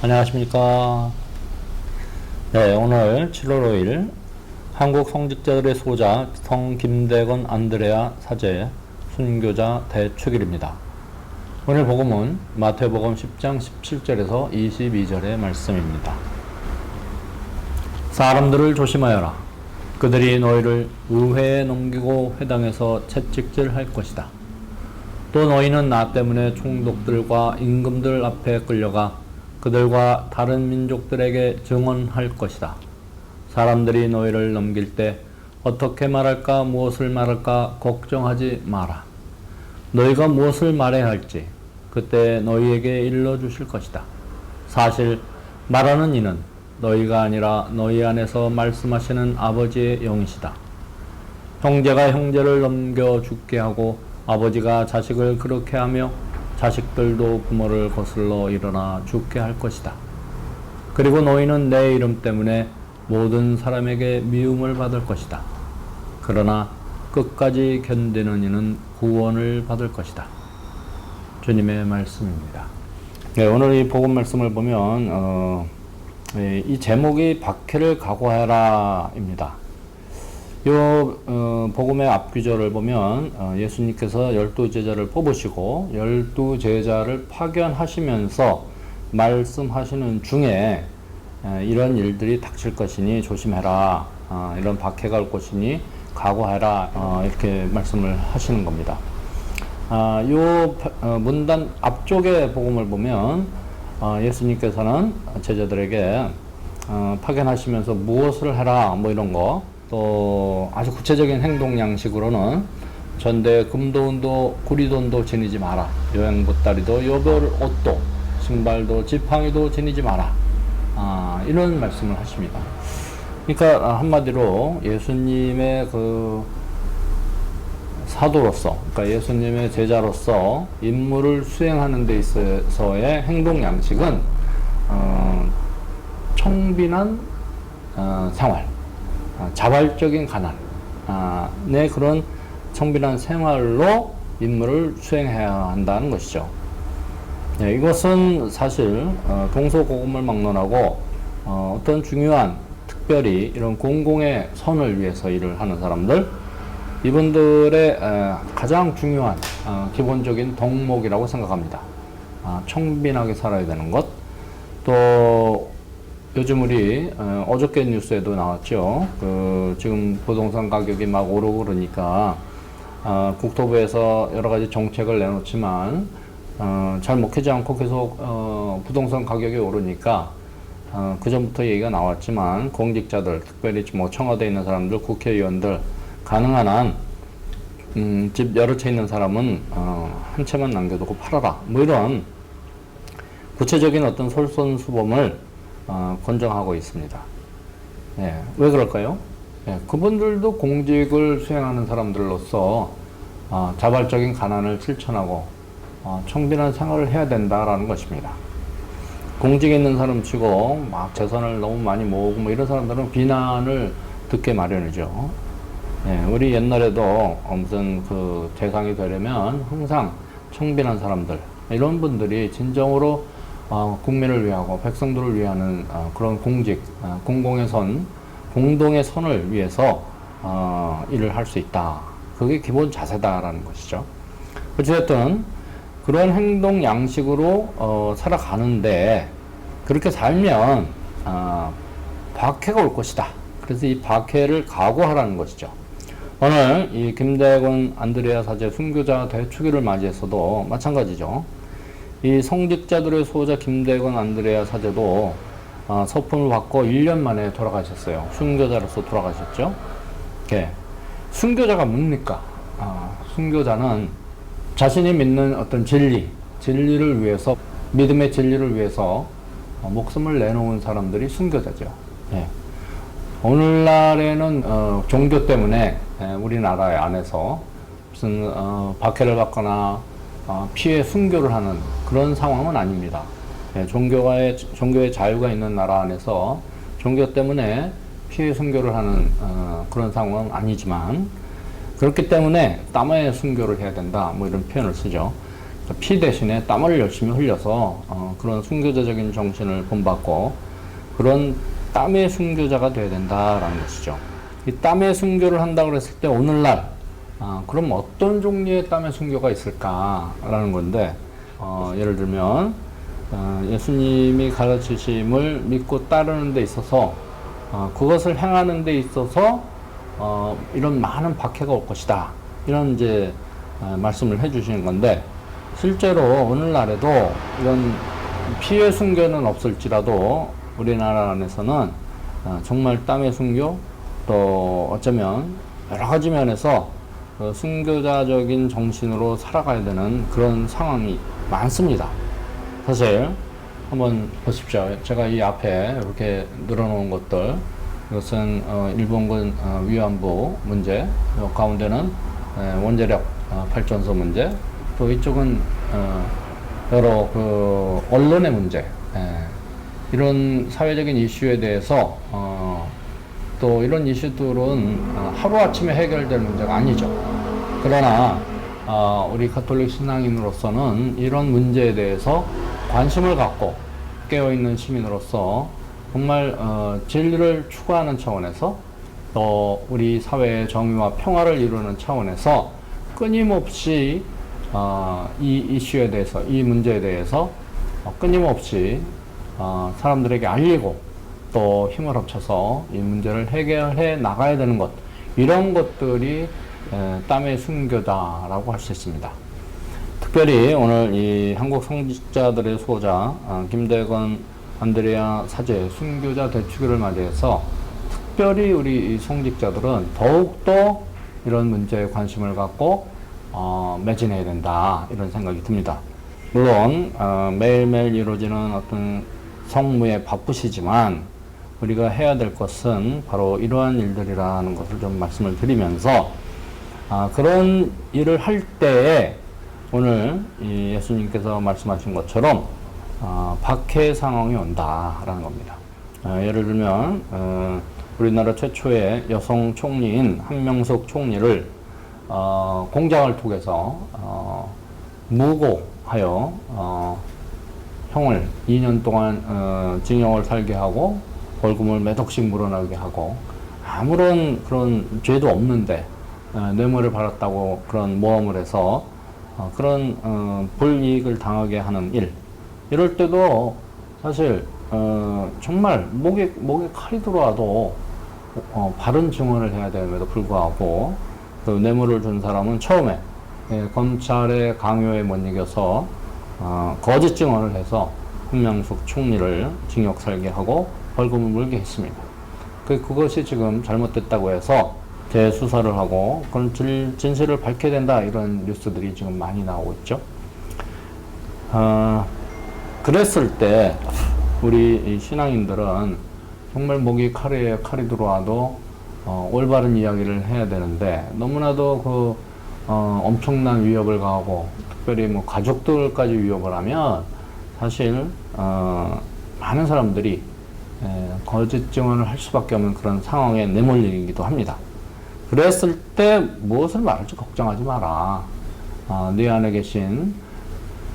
안녕하십니까. 네, 오늘 7월 5일 한국 성직자들의 수호자 성 김대건 안드레아 사제 순교자 대축일입니다. 오늘 복음은 마태복음 10장 17절에서 22절의 말씀입니다. 사람들을 조심하여라. 그들이 너희를 의회에 넘기고 회당에서 채찍질할 것이다. 또 너희는 나 때문에 총독들과 임금들 앞에 끌려가 그들과 다른 민족들에게 증언할 것이다. 사람들이 너희를 넘길 때 어떻게 말할까 무엇을 말할까 걱정하지 마라. 너희가 무엇을 말해야 할지 그때 너희에게 일러주실 것이다. 사실 말하는 이는 너희가 아니라 너희 안에서 말씀하시는 아버지의 영이시다. 형제가 형제를 넘겨 죽게 하고 아버지가 자식을 그렇게 하며 자식들도 부모를 거슬러 일어나 죽게 할 것이다. 그리고 너희는 내 이름 때문에 모든 사람에게 미움을 받을 것이다. 그러나 끝까지 견디는 이는 구원을 받을 것이다. 주님의 말씀입니다. 네, 오늘 이 복음 말씀을 보면 이 제목이 박해를 각오하라입니다. 요 복음의 앞귀절을 보면 예수님께서 12제자를 뽑으시고 12제자를 파견하시면서 말씀하시는 중에 이런 일들이 닥칠 것이니 조심해라, 이런 박해가 올 것이니 각오해라, 이렇게 말씀을 하시는 겁니다. 요 문단 앞쪽의 복음을 보면 예수님께서는 제자들에게 파견하시면서 무엇을 해라 뭐 이런 거, 또 아주 구체적인 행동 양식으로는 전대 금도운도 구리돈도 지니지 마라. 여행 보따리도 여벌 옷도 신발도 지팡이도 지니지 마라. 이런 말씀을 하십니다. 그러니까 한마디로 예수님의 그 사도로서, 그러니까 예수님의 제자로서 임무를 수행하는 데 있어서의 행동 양식은 청빈한 생활, 자발적인 가난의 그런 청빈한 생활로 임무를 수행해야 한다는 것이죠. 네, 이것은 사실 동서고금을 막론하고 어떤 중요한 특별히 이런 공공의 선을 위해서 일을 하는 사람들, 이분들의 가장 중요한 기본적인 덕목이라고 생각합니다. 청빈하게 살아야 되는 것. 또 요즘 우리 어저께 뉴스에도 나왔죠. 지금 부동산 가격이 막 오르고 그러니까 국토부에서 여러 가지 정책을 내놓지만 잘 먹히지 않고 계속 부동산 가격이 오르니까 그 전부터 얘기가 나왔지만 공직자들, 특별히 뭐 청와대에 있는 사람들, 국회의원들 가능한 한 집 여러 채 있는 사람은 한 채만 남겨두고 팔아라. 뭐 이런 구체적인 어떤 솔선수범을 권장하고 있습니다. 예, 왜 그럴까요? 예, 그분들도 공직을 수행하는 사람들로서 자발적인 가난을 실천하고 청빈한 생활을 해야 된다라는 것입니다. 공직에 있는 사람 치고 막 재산을 너무 많이 모으고 뭐 이런 사람들은 비난을 듣게 마련이죠. 예, 우리 옛날에도 무슨 그 대상이 되려면 항상 청빈한 사람들, 이런 분들이 진정으로 국민을 위하고 백성들을 위하는 그런 공직, 공공의 선, 공동의 선을 위해서 일을 할 수 있다. 그게 기본 자세다라는 것이죠. 어쨌든 그런 행동 양식으로 살아가는데 그렇게 살면 박해가 올 것이다. 그래서 이 박해를 각오하라는 것이죠. 오늘 이 김대건 안드레아 사제 순교자 대축일을 맞이해서도 마찬가지죠. 이 성직자들의 수호자 김대건 안드레아 사제도 서품을 받고 1년 만에 돌아가셨어요. 순교자로서 돌아가셨죠. 예. 순교자가 뭡니까? 순교자는 자신이 믿는 어떤 진리를 위해서, 믿음의 진리를 위해서 목숨을 내놓은 사람들이 순교자죠. 예. 오늘날에는 종교 때문에 우리나라 안에서 무슨 박해를 받거나 피해 순교를 하는 그런 상황은 아닙니다. 종교의 자유가 있는 나라 안에서 종교 때문에 피해 순교를 하는 그런 상황은 아니지만, 그렇기 때문에 땀에 순교를 해야 된다, 뭐 이런 표현을 쓰죠. 피 대신에 땀을 열심히 흘려서 그런 순교자적인 정신을 본받고 그런 땀의 순교자가 되어야 된다라는 것이죠. 이 땀의 순교를 한다고 했을 때 오늘날 그럼 어떤 종류의 땀의 순교가 있을까라는 건데 예를 들면 예수님이 가르치심을 믿고 따르는 데 있어서 그것을 행하는 데 있어서 이런 많은 박해가 올 것이다. 이런 이제 말씀을 해주시는 건데 실제로 오늘날에도 이런 피해 순교는 없을지라도 우리나라 안에서는 정말 땀의 순교 또 어쩌면 여러 가지 면에서 순교자적인 정신으로 살아가야 되는 그런 상황이 많습니다. 사실 한번 보십시오. 제가 이 앞에 이렇게 늘어놓은 것들 이것은 일본군 위안부 문제, 가운데는 원자력 발전소 문제, 또 이쪽은 여러 그 언론의 문제, 이런 사회적인 이슈에 대해서 또 이런 이슈들은 하루아침에 해결될 문제가 아니죠. 그러나 우리 가톨릭 신앙인으로서는 이런 문제에 대해서 관심을 갖고 깨어있는 시민으로서 정말 진리를 추구하는 차원에서 또 우리 사회의 정의와 평화를 이루는 차원에서 끊임없이 이 이슈에 대해서, 이 문제에 대해서 끊임없이 사람들에게 알리고 또 힘을 합쳐서 이 문제를 해결해 나가야 되는 것, 이런 것들이 땀의 순교다라고 할 수 있습니다. 특별히 오늘 이 한국 성직자들의 수호자 김대건 안드레아 사제 순교자 대축일을 맞이해서 특별히 우리 성직자들은 더욱더 이런 문제에 관심을 갖고 매진해야 된다, 이런 생각이 듭니다. 물론 매일매일 이루어지는 어떤 성무에 바쁘시지만 우리가 해야 될 것은 바로 이러한 일들이라는 것을 좀 말씀을 드리면서 그런 일을 할 때에 오늘 이 예수님께서 말씀하신 것처럼 박해 상황이 온다라는 겁니다. 예를 들면 우리나라 최초의 여성 총리인 한명숙 총리를 공장을 통해서 무고하여 형을 2년 동안 징역을 살게 하고 벌금을 몇 억씩 물어나게 하고 아무런 그런 죄도 없는데 뇌물을 받았다고 그런 모험을 해서 그런 불이익을 당하게 하는 일, 이럴 때도 사실 정말 목에 칼이 들어와도 바른 증언을 해야 됨에도 불구하고 그 뇌물을 준 사람은 처음에 검찰의 강요에 못 이겨서 거짓 증언을 해서 한명숙 총리를 징역 살게 하고 벌금을 물게 했습니다. 그것이 지금 잘못됐다고 해서 재수사를 하고 그런 진실을 밝혀야 된다, 이런 뉴스들이 지금 많이 나오고 있죠. 그랬을 때 우리 신앙인들은 정말 목이 칼이 들어와도 올바른 이야기를 해야 되는데 너무나도 그 엄청난 위협을 가하고 특별히 뭐 가족들까지 위협을 하면 사실 많은 사람들이 거짓 증언을 할 수밖에 없는 그런 상황에 내몰리기도 합니다. 그랬을 때 무엇을 말할지 걱정하지 마라. 네 안에 계신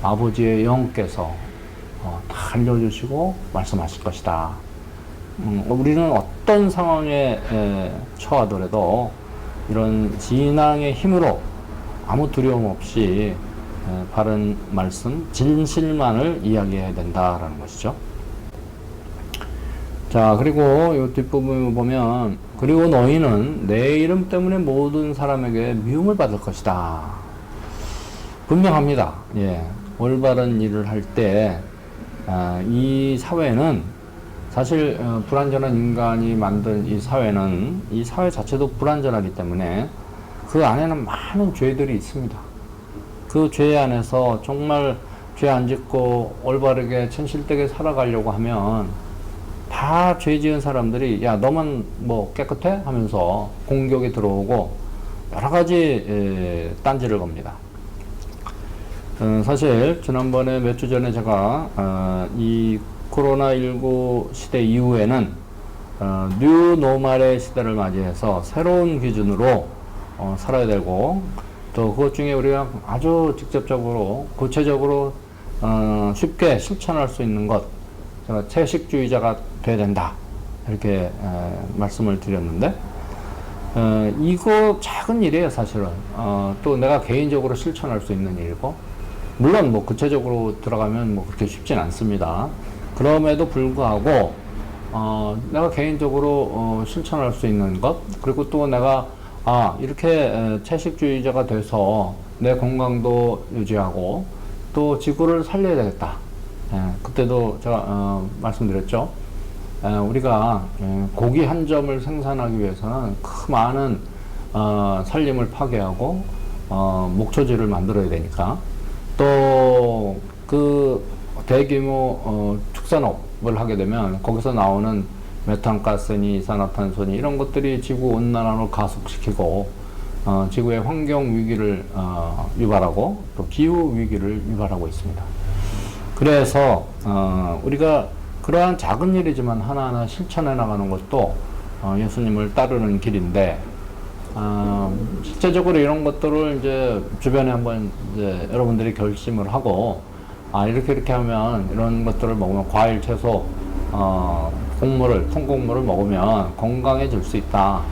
아버지의 영께서 다 알려주시고 말씀하실 것이다. 우리는 어떤 상황에 처하더라도 이런 진앙의 힘으로 아무 두려움 없이 바른 말씀, 진실만을 이야기해야 된다라는 것이죠. 자, 그리고 이 뒷부분 보면 그리고 너희는 내 이름 때문에 모든 사람에게 미움을 받을 것이다. 분명합니다. 예, 올바른 일을 할 때 이 사회는 사실 불완전한 인간이 만든 이 사회는 이 사회 자체도 불완전하기 때문에 그 안에는 많은 죄들이 있습니다. 그 죄 안에서 정말 죄 안 짓고 올바르게 진실되게 살아가려고 하면 다 죄 지은 사람들이 야 너만 뭐 깨끗해? 하면서 공격이 들어오고 여러 가지 딴지를 겁니다. 사실 지난번에 몇 주 전에 제가 이 코로나19 시대 이후에는 뉴 노멀의 시대를 맞이해서 새로운 기준으로 살아야 되고 또 그것 중에 우리가 아주 직접적으로 구체적으로 쉽게 실천할 수 있는 것, 제가 채식주의자가 돼야 된다 이렇게 말씀을 드렸는데, 이거 작은 일이에요 사실은. 또 내가 개인적으로 실천할 수 있는 일이고, 물론 뭐 구체적으로 들어가면 뭐 그렇게 쉽진 않습니다. 그럼에도 불구하고 내가 개인적으로 실천할 수 있는 것, 그리고 또 내가 이렇게 채식주의자가 돼서 내 건강도 유지하고 또 지구를 살려야 되겠다. 그때도 제가 말씀드렸죠. 우리가 고기 한 점을 생산하기 위해서는 그 많은 산림을 파괴하고 목초지를 만들어야 되니까, 또 그 대규모 축산업을 하게 되면 거기서 나오는 메탄가스니 이산화탄소니 이런 것들이 지구 온난화를 가속시키고 지구의 환경 위기를 유발하고 또 기후 위기를 유발하고 있습니다. 그래서 우리가 그러한 작은 일이지만 하나하나 실천해 나가는 것도 예수님을 따르는 길인데, 실제적으로 이런 것들을 이제 주변에 한번 이제 여러분들이 결심을 하고, 이렇게 하면 이런 것들을 먹으면 과일, 채소, 통곡물을 먹으면 건강해질 수 있다.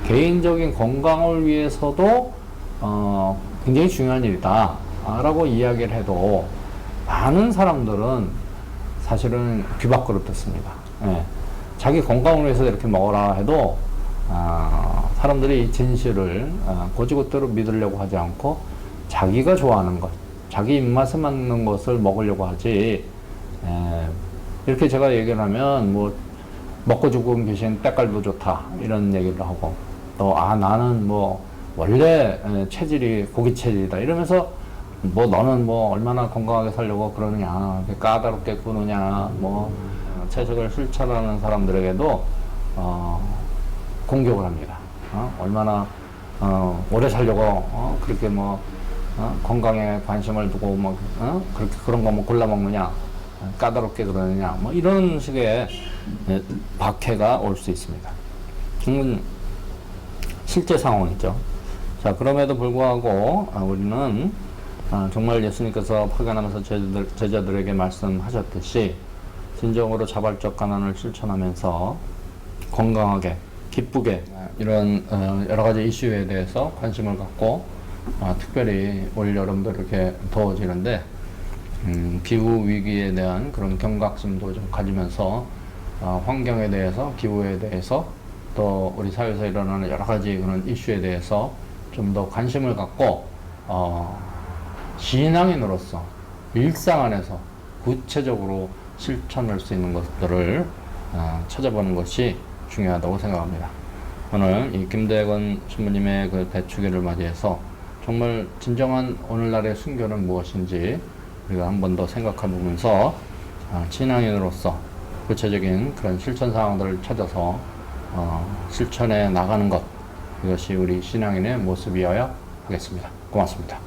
개인적인 건강을 위해서도 굉장히 중요한 일이다. 라고 이야기를 해도 많은 사람들은 사실은 귀 밖으로 듣습니다. 자기 건강을 위해서 이렇게 먹어라 해도 사람들이 이 진실을 곧이곧대로 믿으려고 하지 않고 자기가 좋아하는 것, 자기 입맛에 맞는 것을 먹으려고 하지. 이렇게 제가 얘기를 하면 뭐 먹고 죽은 귀신 때깔도 좋다 이런 얘기를 하고, 또 나는 뭐 원래 체질이 고기 체질이다 이러면서 뭐 너는 뭐 얼마나 건강하게 살려고 그러느냐, 까다롭게 구느냐, 뭐 채식을 실천하는 사람들에게도 공격을 합니다. 얼마나 오래 살려고 그렇게 뭐 건강에 관심을 두고 뭐 그렇게 그런 거 뭐 골라 먹느냐, 까다롭게 그러느냐, 뭐 이런 식의 박해가 올 수 있습니다. 실제 상황이죠. 자, 그럼에도 불구하고 우리는 정말 예수님께서 파견하면서 제자들에게 말씀하셨듯이 진정으로 자발적 가난을 실천하면서 건강하게 기쁘게 이런 여러 가지 이슈에 대해서 관심을 갖고, 특별히 올 여름도 이렇게 더워지는데 기후 위기에 대한 그런 경각심도 좀 가지면서 환경에 대해서, 기후에 대해서, 또 우리 사회에서 일어나는 여러 가지 그런 이슈에 대해서 좀 더 관심을 갖고 신앙인으로서 일상 안에서 구체적으로 실천할 수 있는 것들을 찾아보는 것이 중요하다고 생각합니다. 오늘 이 김대건 신부님의 그 대축일을 맞이해서 정말 진정한 오늘날의 순교는 무엇인지 우리가 한 번 더 생각해 보면서 신앙인으로서 구체적인 그런 실천 사항들을 찾아서 실천해 나가는 것, 이것이 우리 신앙인의 모습이어야 하겠습니다. 고맙습니다.